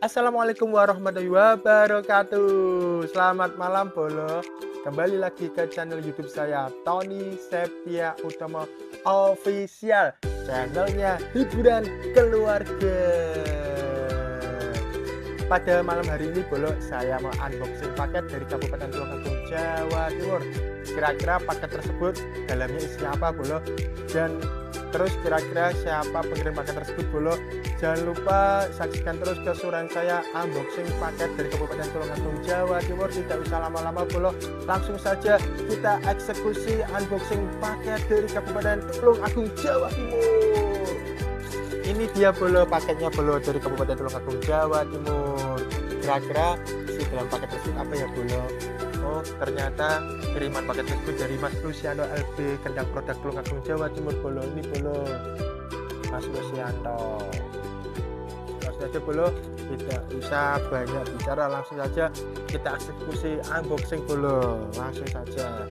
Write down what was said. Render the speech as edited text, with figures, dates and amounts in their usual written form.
Assalamualaikum warahmatullahi wabarakatuh. Selamat malam Bolo. Kembali lagi ke channel YouTube saya Tony Septia Utomo Official. Channelnya hiburan keluarga. Pada malam hari ini Bolo, saya mau unboxing paket dari Kabupaten Tulungagung, Jawa Timur. Kira-kira paket tersebut dalamnya isinya apa Bolo? Dan terus kira-kira siapa pengirim paket tersebut Bolo? Jangan lupa saksikan terus keseruan saya unboxing paket dari Kabupaten Tulungagung, Jawa Timur. Tidak usah lama-lama Bolo, langsung saja kita eksekusi unboxing paket dari Kabupaten Tulungagung, Jawa Timur. Ini dia Bolo, paketnya Bolo dari Kabupaten Tulungagung, Jawa Timur. Kira-kira isi dalam paket tersebut apa ya Bolo? Oh, ternyata kiriman paket tersebut dari Mas Luciano LB, Kendang Produk Tulungagung, Jawa Timur Bolo. Ini Bolo, Mas Luciano. Langsung saja Bolo, tidak usah banyak bicara, langsung saja kita eksekusi unboxing Bolo, langsung saja.